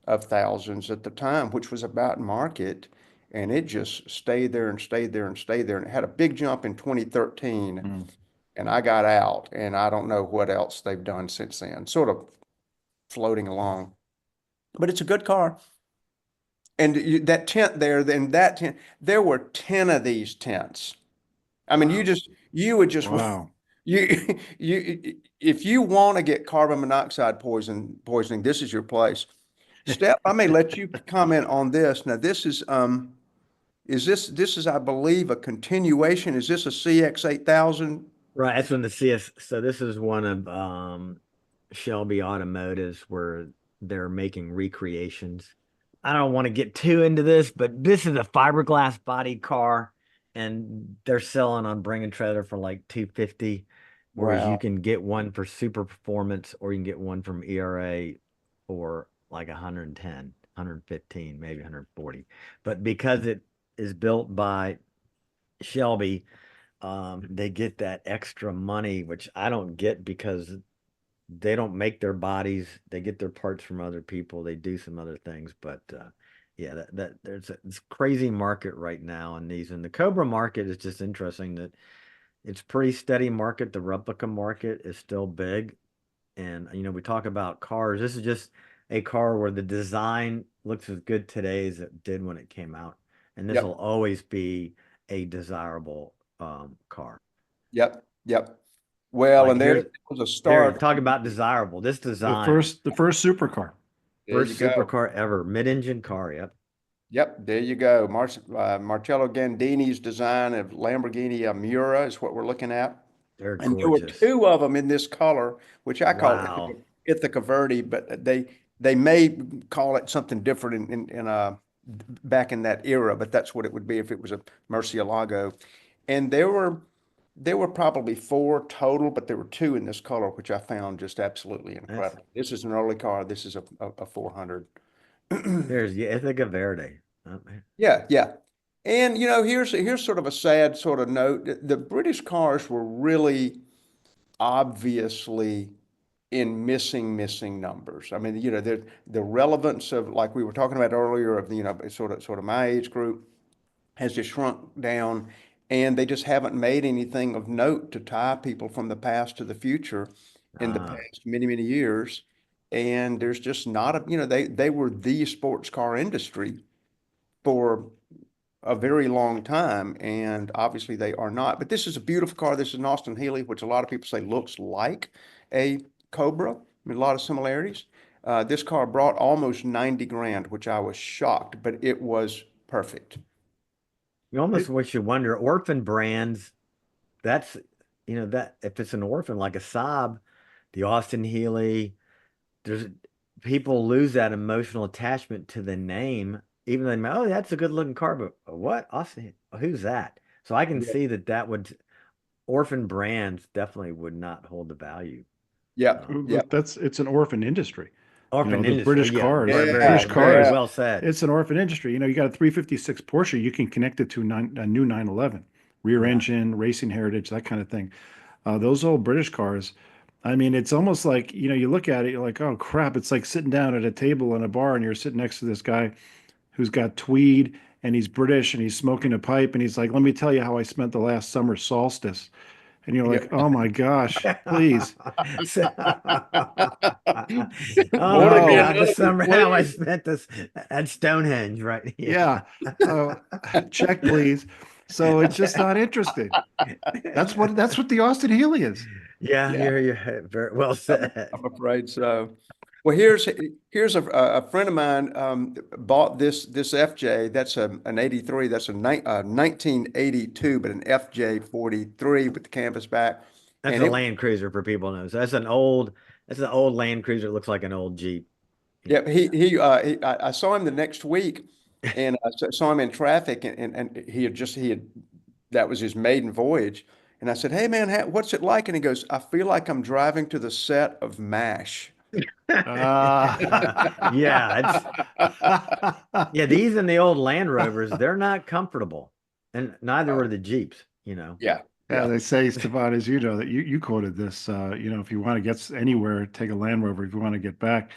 of thousands at the time, which was about market. And it just stayed there and stayed there and stayed there. And it had a big jump in 2013. Mm. And I got out, and I don't know what else they've done since then. Sort of floating along, but it's a good car. And that tent there, then that tent, there were 10 of these tents. I mean, wow. you would just, Wow. if you want to get carbon monoxide poisoning, this is your place. Steph, I may let you comment on this. Now, this is, I believe, a continuation. Is this a CX-8000? Right. That's when the CS. So this is one of Shelby Automotives where they're making recreations. I don't want to get too into this, but this is a fiberglass body car, and they're selling on Bring and Trailer for like 250, whereas you Wow. can get one for super performance, or you can get one from ERA for like 110, 115, maybe 140. But because it is built by Shelby, they get that extra money, which I don't get because they don't make their bodies. They get their parts from other people. They do some other things, but yeah, that there's a this crazy market right now in these. And the Cobra market is just interesting that it's pretty steady market. The replica market is still big, and you know we talk about cars. This is just a car where the design looks as good today as it did when it came out, and this will Yep. always be a desirable car. Yep. Well, Like and there here, was a here, start. talk about desirable. This design, The first supercar. There you first go. supercar ever, mid-engine car. Yep, Yep, there you go. Marcello Gandini's design of Lamborghini Miura is what we're looking at. they're And there were gorgeous. two of them in this color, which I call Wow. Ithaca Verde, but they may call it something different in back in that era, but that's what it would be if it was a Murcielago. And there were probably four total, but there were two in this color, which I found just absolutely That's incredible. This is an early car. This is a 400. there's yeah, Ithaca Verde. Oh, man. Yeah. And you know, here's sort of a sad sort of note. The British cars were really obviously in missing numbers. I mean, you know, the relevance of, like we were talking about earlier, of, you know, sort of my age group has just shrunk down, and they just haven't made anything of note to tie people from the past to the future in the Ah, past many years. And there's just not a, you know, they were the sports car industry for a very long time, and obviously they are not. But this is a beautiful car. This is an Austin Healey, which a lot of people say looks like a Cobra. I mean, a lot of similarities. This car brought almost 90 grand, which I was shocked, but it was perfect. You almost It, wish you wonder orphan brands. That's that if it's an orphan like a Saab, the Austin Healey, there's people lose that emotional attachment to the name, even though they may, oh, that's a good looking car, but what? Austin, who's that? So I can Yeah. see that would orphan brands definitely would not hold the value. Yep. Um, Yep. it's an orphan industry. orphan The industry, British yeah, cars, very, Yeah. very, British very Yeah. cars, well said. it's an orphan industry. You got a 356 Porsche, you can connect it to a new 911, rear Yeah. engine, racing heritage, that kind of thing. Those old British cars, I mean, it's almost like, you look at it, you're like, oh crap, it's like sitting down at a table in a bar and you're sitting next to this guy who's got tweed and he's British and he's smoking a pipe and he's like, let me tell you how I spent the last summer solstice. And you're like, Yeah. oh my gosh, please. So- oh Order my me No. God, the another, summer how I please. spent this at Stonehenge, right? Yeah. Uh, check, please. So it's just not interesting. That's what the Austin Healey is. Yeah, Yeah. you're very well I'm, said. I'm afraid so. Well, here's a friend of mine bought this FJ. That's an 83. That's a 1982, but an FJ 43 with the canvas back, That's and a it. Land Cruiser for people who knows. That's an old Land Cruiser. It looks like an old Jeep. Yeah, I saw him the next week, and I saw him in traffic, and he had that was his maiden voyage, and I said, "Hey man, what's it like?" And he goes, "I feel like I'm driving to the set of MASH." Yeah, it's yeah, these and the old Land Rovers, they're not comfortable. And neither Oh, were the Jeeps. yeah, Yeah, yeah. they say, Stefan, as you know, that you quoted this. If you want to get anywhere, take a Land Rover. If you want to get back,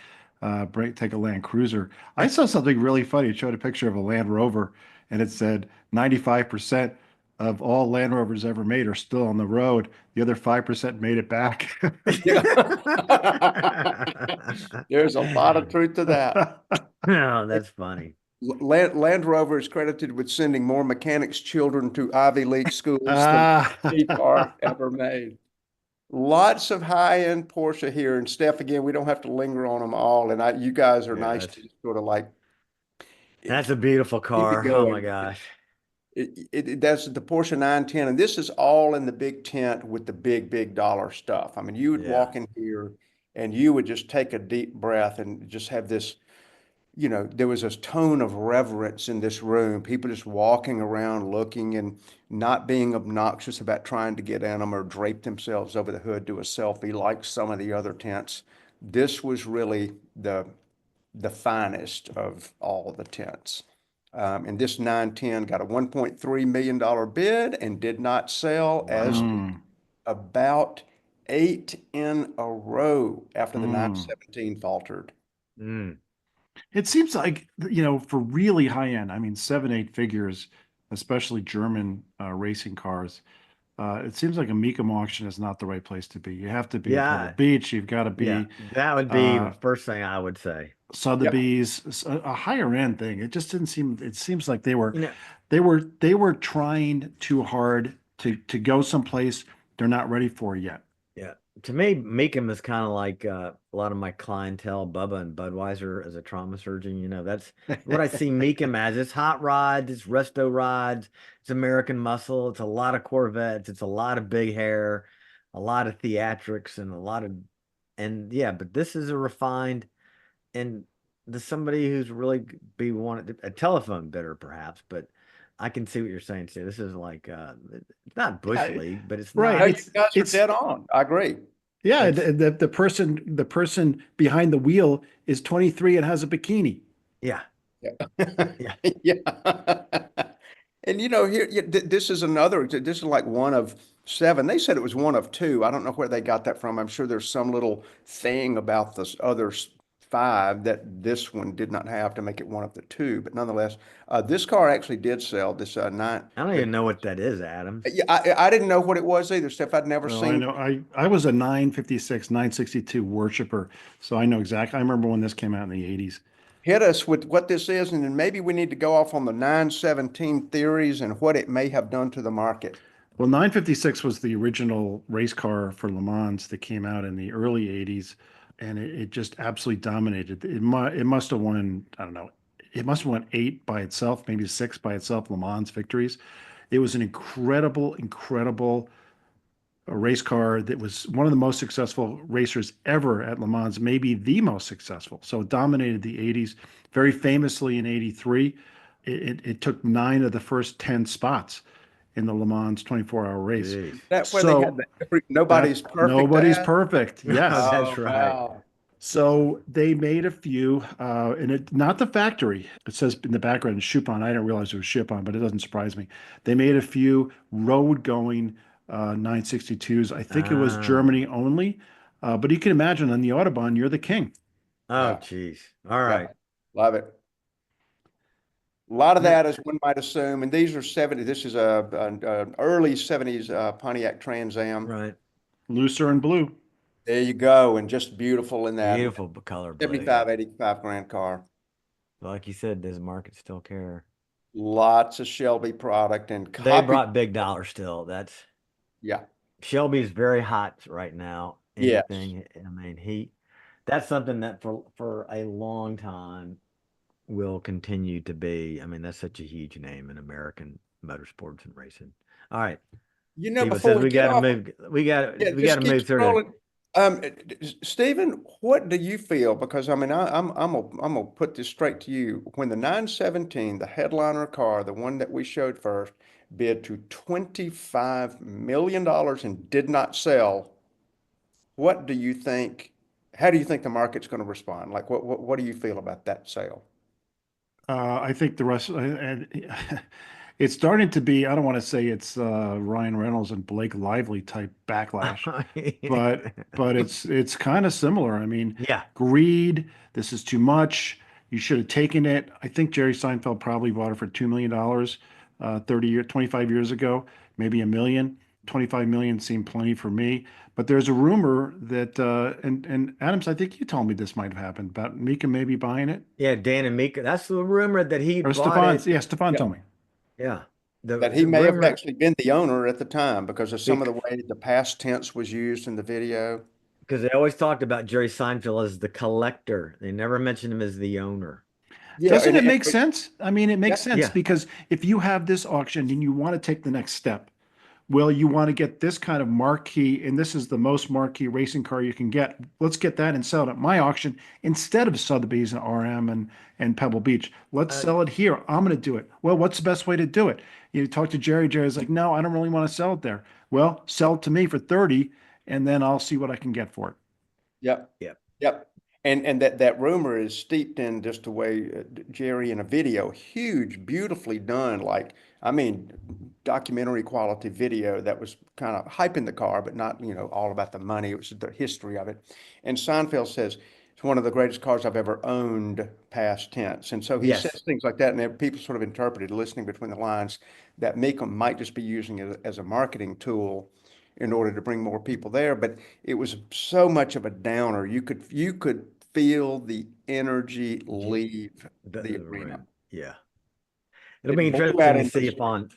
take a Land Cruiser. I saw something really funny. It showed a picture of a Land Rover, and it said 95% of all Land Rovers ever made are still on the road. The other 5% made it back. Yeah. There's a lot of truth to that. Oh, that's funny. Land Rover is credited with sending more mechanics' children to Ivy League schools than Ah. any car ever made. Lots of high-end Porsche here. And Steph, again, we don't have to linger on them all. And you guys are Yeah, nice to just sort of like that's a beautiful keep it car. Oh my going. gosh. That's the Porsche 910, and this is all in the big tent with the big dollar stuff. I mean, you would Yeah. walk in here and you would just take a deep breath and just have this, there was this tone of reverence in this room. People just walking around looking and not being obnoxious about trying to get in them or drape themselves over the hood, do a selfie like some of the other tents. This was really the finest of all the tents. And this 910 got a $1.3 million bid and did not sell, as Wow. did Mm, about 8 in a row after the mm. 917 faltered. Mm. It seems like, for really high end, I mean, seven, eight figures, especially German racing cars, it seems like a Mecum auction is not the right place to be. You have to be at Pebble Yeah. Beach. You've got to Yeah. be That would be the uh, first thing I would say. Yep. Sotheby's, a higher end thing. It just didn't seem. It seems like You know, they were trying too hard to go someplace they're not ready for yet. yeah. To me, Meekum is kind of like a lot of my clientele, Bubba and Budweiser as a trauma surgeon. That's what I see Meekum as. It's hot rods, it's resto rods, it's American muscle, it's a lot of Corvettes, it's a lot of big hair, a lot of theatrics, and yeah, but this is a refined and there's somebody who's really be wanted a telephone bidder perhaps, but I can see what you're saying too. This is like it's not Bush Yeah, League, but it's right. No, not. you guys are It's dead on. I agree. yeah. It's The person behind the wheel is 23 and has a bikini. yeah, Yeah. yeah, Yeah. And here, this is this is like one of seven. They said it was one of two. I don't know where they got that from. I'm sure there's some little thing about this other five that this one did not have to make it one of the two. But nonetheless, this car actually did sell this nine. I don't even know what that is, Adams. Yeah, I didn't know what it was either, Steph. I'd never Oh, I seen. know. I was a 956, 962 worshiper, so I know exactly. I remember when this came out in the 80s. hit us with what this is, and then maybe we need to go off on the 917 theories and what it may have done to the market. Well, 956 was the original race car for Le Mans that came out in the early 80s, and it just absolutely dominated. It must have won, I don't know, it must have won 8 by itself, maybe 6 by itself, Le Mans victories. It was an incredible, incredible race car that was one of the most successful racers ever at Le Mans, maybe the most successful. So it dominated the 80s. Very famously in 83, it took 9 of the first 10 spots in the Le Mans 24-hour race. Jeez. That where they had So nobody's that perfect nobody's ad? perfect. Oh, Yes. that's right. Wow. So they made a few, and it not the factory. It says in the background Chupon. I didn't realize it was Chupon, but it doesn't surprise me. They made a few road-going 962s. I think it was Ah. Germany only, but you can imagine on the Autobahn, you're the king. Oh, Yeah. geez. All Yeah. right. Love it. A lot of Now, that, as one might assume, and these are 70. This is an early 70s Pontiac Trans Am. right. Looser and blue. There you go, and just beautiful in that Beautiful color blue. 75, 85 grand car. Like you said, does the market still care? Lots of Shelby product and They copy. brought big dollar still. That's Yeah. Shelby's very hot right now. Yes. Anything, I mean, that's something that for a long time will continue to be. I mean, that's such a huge name in American motorsports and racing. All right. You know, People before says we we get got to off, move. We got yeah, we got just to keep move through scrolling. Stephen, what do you feel? Because I mean, I'm gonna put this straight to you. When the 917, the headliner car, the one that we showed first, bid to $25 million and did not sell, what do you think? How do you think the market's going to respond? Like, what do you feel about that sale? I think the rest, and it's starting to be, I don't want to say it's Ryan Reynolds and Blake Lively type backlash, but it's kind of similar. I mean, Yeah. greed, this is too much. You should have taken it. I think Jerry Seinfeld probably bought it for $2 million 25 years ago, maybe a million. 25 million seemed plenty for me. But there's a rumor that and Adams, I think you told me this might have happened about Mika maybe buying it. Yeah, Dan and Mika. That's the rumor that he Or bought Stefan, it. yeah, Stefan Yeah. told me. Yeah. The That he may have rumor actually been the owner at the time because of some of bec the way the past tense was used in the video. because they always talked about Jerry Seinfeld as the collector. They never mentioned him as the owner. Yeah, Doesn't it make sense? I mean, it yeah, makes sense Yeah. because if you have this auction and you want to take the next step, well, you want to get this kind of marquee, and this is the most marquee racing car you can get. Let's get that and sell it at my auction instead of Sotheby's and RM and Pebble Beach. Let's Uh, sell it here. I'm going to do it. Well, what's the best way to do it? You talk to Jerry. Jerry's like, no, I don't really want to sell it there. Well, sell it to me for 30, and then I'll see what I can get for it. yep, yeah. yep. And that rumor is steeped in just the way Jerry in a video, huge, beautifully done, like I mean, documentary quality video that was kind of hyping the car, but not all about the money. It was the history of it. And Seinfeld says it's one of the greatest cars I've ever owned, past tense. And so he Yes. says things like that, and then people sort of interpreted, listening between the lines, that Mecum might just be using it as a marketing tool in order to bring more people there. But it was so much of a downer. You could feel the energy leave the The arena. room. Yeah. It'll be It blew out interesting to into see the if street. on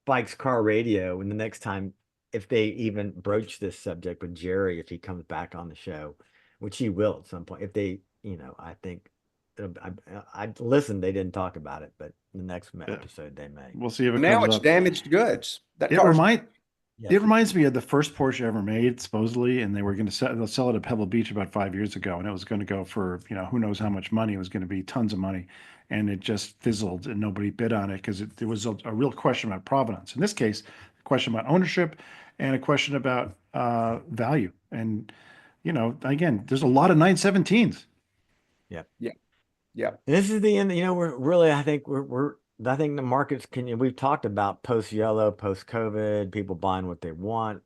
Spike's car radio and the next time if they even broach this subject with Jerry if he comes back on the show, which he will at some point. If they, I think I listened, they didn't talk about it, but the next Yeah. episode they may. We'll see if it Now comes it's up. damaged goods. That It car's remind Yes. It reminds me of the first Porsche ever made, supposedly, and they were going to sell it at Pebble Beach about 5 years ago, and it was going to go for, who knows how much money. It was going to be tons of money, and it just fizzled, and nobody bid on it because there was a real question about provenance. In this case, a question about ownership and a question about value. And, again, there's a lot of 917s. Yeah. yeah, yeah. This is the end. We're really, I think the markets we've talked about post yellow, post COVID, people buying what they want.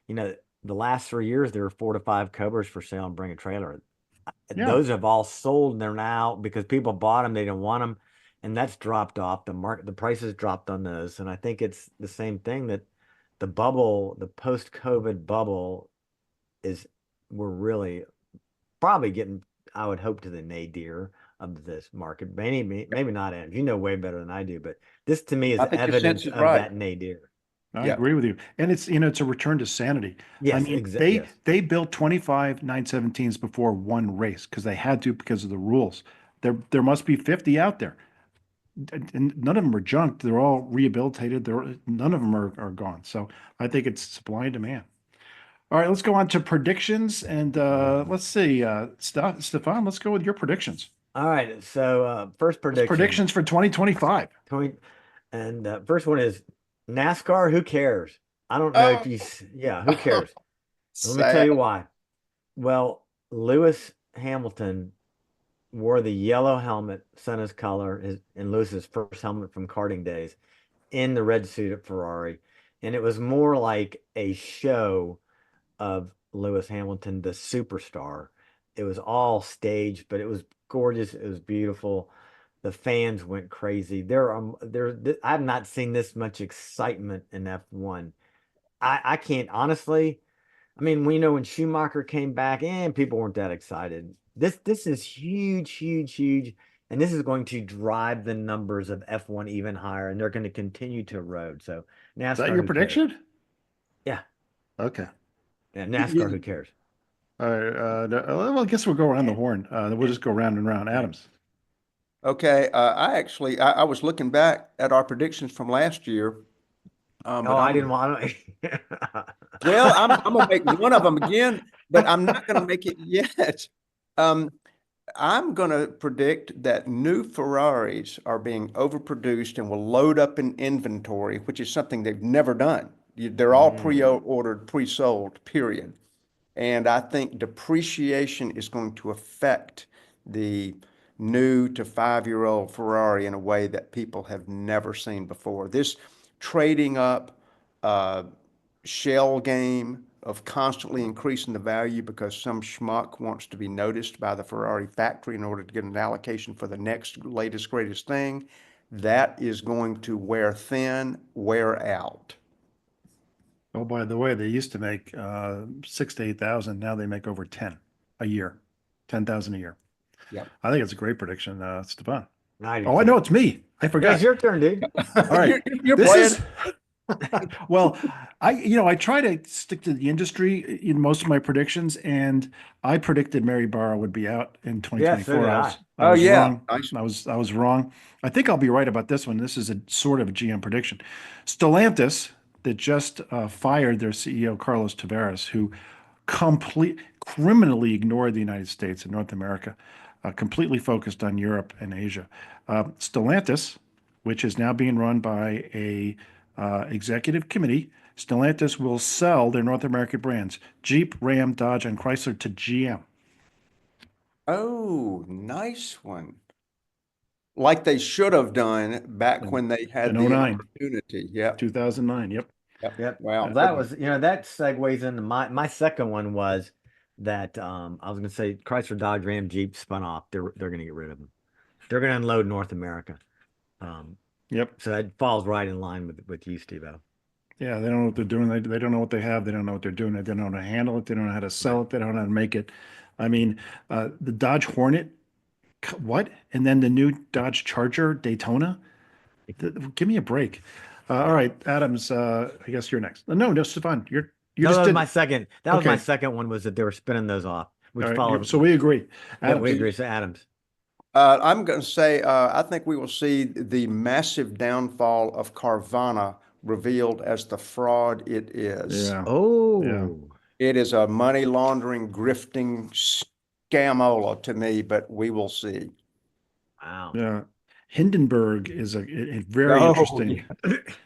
The last 3 years, there were 4 to 5 Cobras for sale and bring a trailer. Yeah. Those have all sold and they're now because people bought them, they didn't want them. And that's dropped off. The prices dropped on those. And I think it's the same thing that the bubble, the post COVID bubble we're really probably getting, I would hope, to the nadir of this market. Maybe not, Adams. You know way better than I do, but this to me is I think your sense evidence is of right. that nadir. I Yeah. agree with you. And it's, it's a return to sanity. I Yes, mean, exactly. Yes. they built 25 917s before one race because they had to because of the rules. There must be 50 out there. And none of them are junked. They're all rehabilitated. None of them are gone. So I think it's supply and demand. All right, let's go on to predictions and let's see, Stefan, let's go with your predictions. All right. So first What's prediction. predictions for 2025? And first one is NASCAR. Who cares? I don't know if Oh, you. Yeah, who cares? Let me tell sad. you why. Well, Lewis Hamilton wore the yellow helmet, Senna's color, and Lewis's first helmet from karting days, in the red suit at Ferrari, and it was more like a show of Lewis Hamilton, the superstar. It was all staged, but it was gorgeous. It was beautiful. The fans went crazy. I've not seen this much excitement in F1. I can't honestly. I mean, we know when Schumacher came back, and people weren't that excited. This is huge, huge, huge, and this is going to drive the numbers of F1 even higher, and they're going to continue to erode. So Is that NASCAR, your who cares? prediction? Yeah, Okay. yeah, Yeah. NASCAR, who cares? All right. Well, I guess we'll go around the horn. We'll just go round and round. Adams. Okay. I was looking back at our predictions from last year, Oh, but I didn't want to. well, I'm gonna make one of them again, but I'm not gonna make it yet. Um, I'm going to predict that new Ferraris are being overproduced and will load up in inventory, which is something they've never done. They're all Mm. pre-ordered, pre-sold, period. And I think depreciation is going to affect the new to 5-year-old Ferrari in a way that people have never seen before. This trading up uh, shell game of constantly increasing the value because some schmuck wants to be noticed by the Ferrari factory in order to get an allocation for the next latest, greatest thing, that is going to wear thin, wear out. Oh, by the way, they used to make 6 to 8,000. Now they make over 10 a year, 10,000 a year. Yeah. I think it's a great prediction, Stefan. I do Oh, I too. know it's me. I Yeah, forgot. it's your turn, dude. All right. You're This playing. is well, I try to stick to the industry in most of my predictions, and I predicted Mary Barra would be out in Yeah, so 2024. did I I. was I Oh, was yeah. wrong. Nice. I was wrong. I think I'll be right about this one. This is a sort of a GM prediction. Stellantis that just fired their CEO Carlos Tavares, who criminally ignored the United States and North America, completely focused on Europe and Asia. Stellantis, which is now being run by a executive committee, Stellantis will sell their North American brands, Jeep, Ram, Dodge, and Chrysler to GM. Oh, nice one. Like they should have done back In, when they in had the '09, opportunity. Yep. 2009. Yep. Yep. Yep. Wow. Well, that was, that segues into my second one was that I was gonna say Chrysler, Dodge, Ram, Jeep spun off. They're gonna get rid of them. They're gonna unload North America. Um, Yep. so that falls right in line with you, Steve-O. Yeah, they don't know what they're doing. They don't know what they have. They don't know what they're doing. They don't know how to handle it. They don't know how to Right. sell it. They don't know how to make it. I mean, the Dodge Hornet, what? And then the new Dodge Charger Daytona. Give me a break. All right, Adams. I guess you're next. No, Stefan. You No, just that was did. my second. That was my Okay. second one was that they were spinning those off, All which right. followed. So we agree. Yeah, we Adams. agree. So Adams. I'm going to say I think we will see the massive downfall of Carvana revealed as the fraud it is. Yeah. Yeah. Oh, It is a money laundering, grifting scamola to me, but we will see. wow. Yeah. Hindenburg is a very Oh, interesting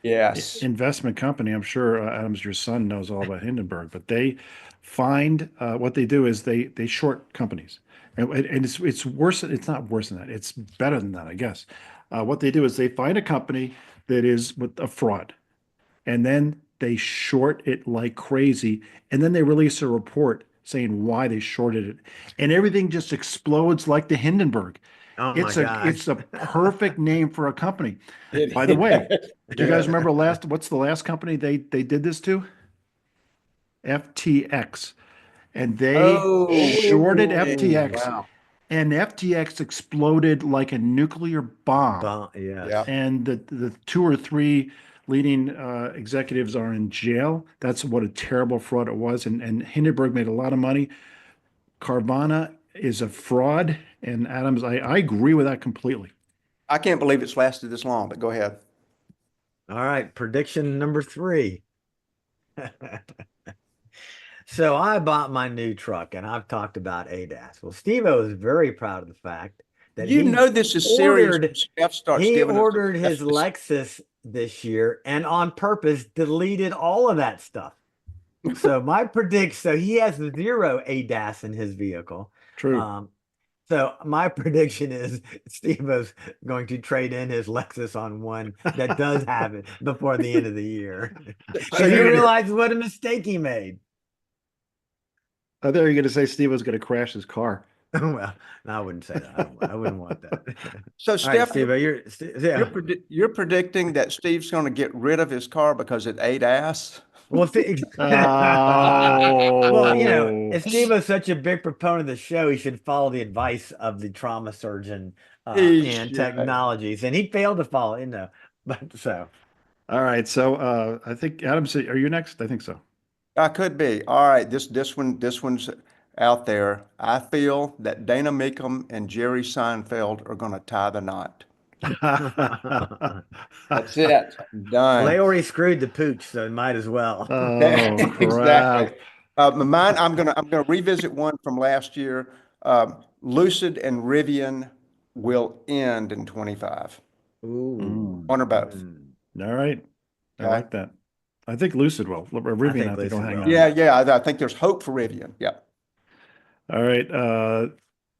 yes. investment company. I'm sure Adams, your son, knows all about Hindenburg, but they find what they do is they short companies, and it's worse. It's not worse than that. It's better than that, I guess. What they do is they find a company that is with a fraud, and then they short it like crazy, and then they release a report saying why they shorted it, and everything just explodes like the Hindenburg. Oh my It's gosh. a perfect name for a company. It, By the way, do you guys yeah. remember what's the last company they did this to? FTX. And they Oh, shorted Oh, dang. FTX Wow. and FTX exploded like a nuclear bomb. Yes. Yeah. And the two or three leading executives are in jail. That's what a terrible fraud it was. And Hindenburg made a lot of money. Carvana is a fraud. And Adams, I agree with that completely. I can't believe it's lasted this long, but go ahead. All right, prediction number 3. So I bought my new truck, and I've talked about ADAS. Well, Steve-O is very proud of the fact that You he know this is serious when ordered Steph starts he giving us ordered his messages. Lexus this year, and on purpose deleted all of that stuff. So he has 0 ADAS in his vehicle. True. So my prediction is Steve-O's going to trade in his Lexus on one that does have it before the end of the year. So He you're realizes what a mistake he made. I thought you were going to say Steve was going to crash his car. Well, no, I wouldn't say that. I wouldn't want that. so All right, Steph, Steve-O, yeah. you're predicting that Steve's going to get rid of his car because it ate ass. Well, Oh. well, if Steve is such a big proponent of the show, he should follow the advice of the trauma surgeon He and should. technologies, and he failed to follow. But so. All right. So I think Adam said, are you next? I think so. I could be. All right, this one's out there. I feel that Dana Meekum and Jerry Seinfeld are going to tie the knot. That's it. Done. Well, they already screwed the pooch, so might as well. Oh, Exactly. crap. Mine. I'm gonna revisit one from last year. Lucid and Rivian will end in 25. Ooh. One or both. All right. I Okay. like that. I think Lucid will. Rivian, I think will Lucid hang will. on. Yeah. I think there's hope for Rivian. Yeah. All right.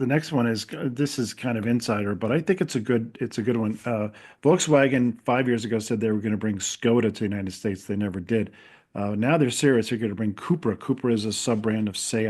The next one is this is kind of insider, but I think it's a good one. Volkswagen 5 years ago said they were going to bring Skoda to the United States. They never did. Now they're serious. They're going to bring Cupra. Cupra is a sub brand of Seat,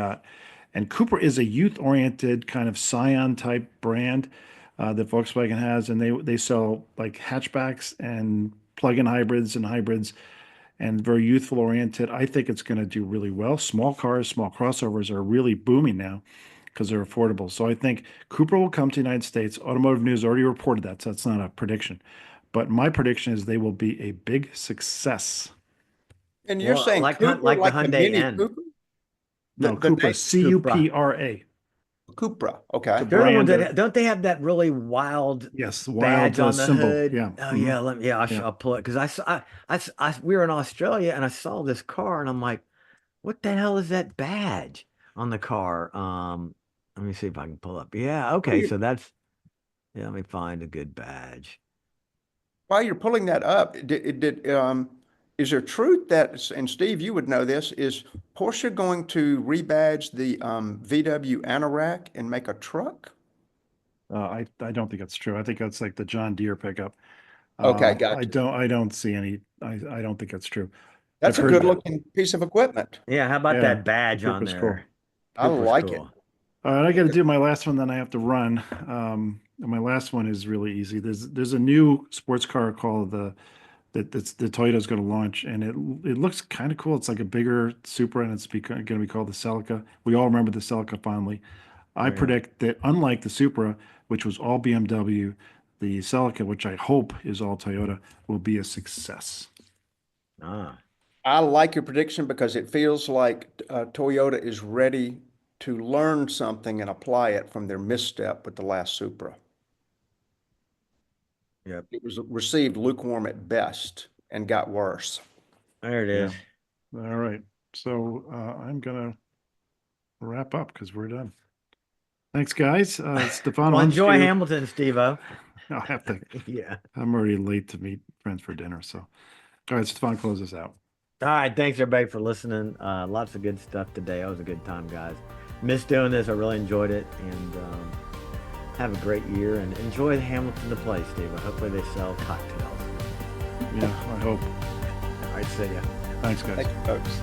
and Cupra is a youth-oriented kind of Scion type brand that Volkswagen has, and they sell like hatchbacks and plug-in hybrids and very youthful oriented. I think it's going to do really well. Small cars, small crossovers are really booming now because they're affordable. So I think Cupra will come to the United States. Automotive News already reported that, so that's not a prediction. But my prediction is they will be a big success. And you're Well, saying like Cooper, the like the Hyundai Mini N. Cooper? No, The Cupra, name- Cupra. Cupra. Okay. The They're the ones brand that don't they have that really wild Yes, badge wild on the symbol. hood? Yeah. Oh Mhm. yeah, Yeah. I'll pull it because we were in Australia and I saw this car and I'm like, what the hell is that badge on the car? Let me see if I can pull up. Yeah, okay, so that's let me find a good badge. While you're pulling that up, is there truth that, and Steve, you would know this, is Porsche going to rebadge the VW Anorak and make a truck? I don't think that's true. I think that's like the John Deere pickup. Okay, I gotcha. don't see any. I don't think that's true. That's I've a heard good looking piece of equipment. Yeah, how about Yeah, that badge on Cooper's cool. there? I Cooper's like cool. it. All right, I got to do my last one, then I have to run. And my last one is really easy. There's a new sports car called that's the Toyota's going to launch, and it looks kind of cool. It's like a bigger Supra, and it's going to be called the Celica. We all remember the Celica fondly. I Yeah. predict that unlike the Supra, which was all BMW, the Celica, which I hope is all Toyota, will be a success. Ah, I like your prediction because it feels like Toyota is ready to learn something and apply it from their misstep with the last Supra. yep. It was received lukewarm at best and got worse. There it is. All right. So I'm going to wrap up because we're done. Thanks, guys. Stefan, Well, on enjoy to you. Hamilton, Steve-O. I'll have to. Yeah. I'm already late to meet friends for dinner. So, all right, Stefan, close us out. All right, thanks everybody for listening. Lots of good stuff today. It was a good time, guys. Missed doing this. I really enjoyed it, and have a great year and enjoy the Hamilton to play, Steve. Hopefully they sell cocktails. Yeah, I hope. All right, see ya. Thanks, guys. Thank you, folks.